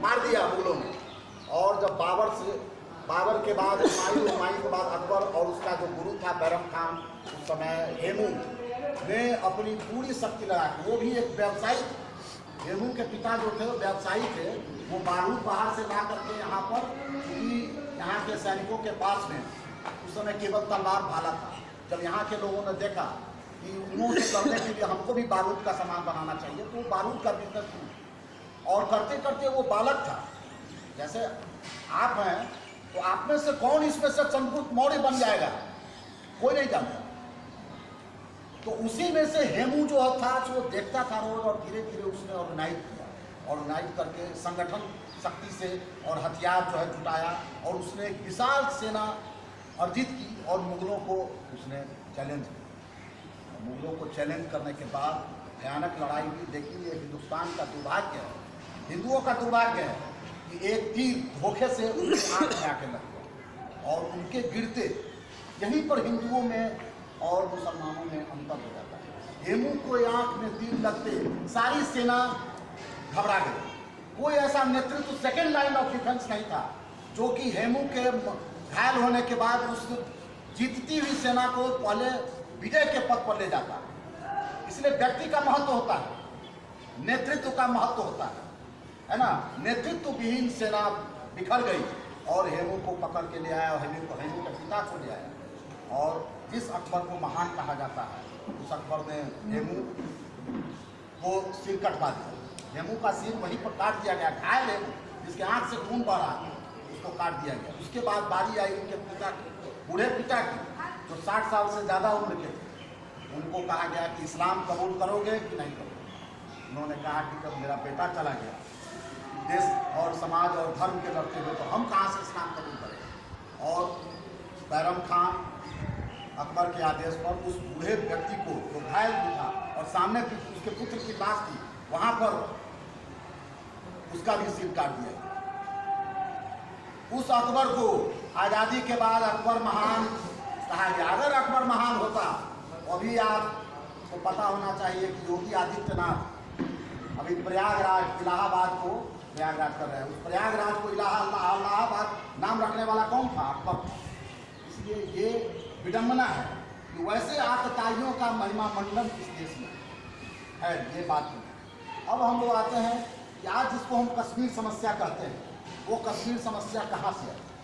मार दिया मुगलों ने। और जब बाबर के बाद हुमायूं के बाद अकबर और उसका जो गुरु था बैरम खान, उस समय हेमू ने अपनी पूरी शक्ति लगा के, वो भी एक व्यवसायी, हेमू के पिता जो थे वो व्यवसायी थे, वो बारूद बाहर से ला करके यहाँ पर, क्योंकि यहाँ के सैनिकों के पास में उस समय केवल तलवार भाला था। जब यहाँ के लोगों ने देखा कि उन्हों से लड़ने के लिए हमको भी बारूद का सामान बनाना चाहिए, तो वो बारूद का बिजनेस शुरू, और करते करते वो बालक था। जैसे आप हैं तो आप में से कौन इसमें से चंद्रगुप्त मौर्य बन जाएगा, कोई नहीं जानता। तो उसी में से हेमू जो था वो देखता था रोज, और धीरे धीरे उसने ऑर्गेनाइज किया, ऑर्गेनाइज करके संगठन शक्ति से और हथियार जो है जुटाया, और उसने एक विशाल सेना अर्जित की और मुगलों को उसने चैलेंज किया। मुगलों को चैलेंज करने के बाद भयानक लड़ाई हुई। लेकिन ये हिंदुस्तान का दुर्भाग्य है, हिंदुओं का दुर्भाग्य है कि एक तीर धोखे से उनकी आंख में आके लग गया, और उनके गिरते यहीं पर हिंदुओं में और मुसलमानों में अंतर हो जाता है। हेमू को आंख में तीर लगते सारी सेना घबरा गई। कोई ऐसा नेतृत्व सेकेंड लाइन ऑफ डिफेंस नहीं था जो कि हेमू के घायल होने के बाद उस जीतती हुई सेना को पहले विजय के पथ पर ले जाता। इसलिए व्यक्ति का महत्व होता है, नेतृत्व का महत्व होता है ना। नेतृत्व विहीन सेना बिखर गई, और हेमू को पकड़ के ले आया, और हेमू के पिता को ले आया, और जिस अकबर को महान कहा जाता है, उस अकबर ने हेमू को सिर कटवा दिया। हेमू का सिर वहीं पर काट दिया गया, घायल हेमू जिसके आंख से खून बह रहा था, उसको काट दिया गया। उसके बाद बारी आई उनके पिता की, बूढ़े पिता की, जो 60 साल से ज़्यादा उम्र के थे। उनको कहा गया कि इस्लाम कबूल करोगे कि नहीं करोगे। उन्होंने कहा कि जब मेरा बेटा चला गया देश और समाज और धर्म के लड़ते हुए, तो हम कहाँ से इस्लाम कबूल करें। और बैरम खान अकबर के आदेश पर उस बूढ़े व्यक्ति को जो घायल भी था और सामने उसके पुत्र की लाश थी, वहाँ पर उसका भी सिर काट दिया। उस अकबर को आज़ादी के बाद अकबर महान कहा गया। अगर अकबर महान होता, अभी आपको पता होना चाहिए कि योगी आदित्यनाथ अभी प्रयागराज, इलाहाबाद को प्रयागराज कर रहे हैं। उस प्रयागराज को इलाहाबाद नाम रखने वाला कौन था? अकबर। इसलिए ये विडंबना है कि वैसे आतताइयों का महिमा मंडन इस देश में है, ये बात नहीं। अब हम लोग आते हैं कि आज जिसको हम कश्मीर समस्या कहते हैं, वो कश्मीर समस्या कहाँ से है?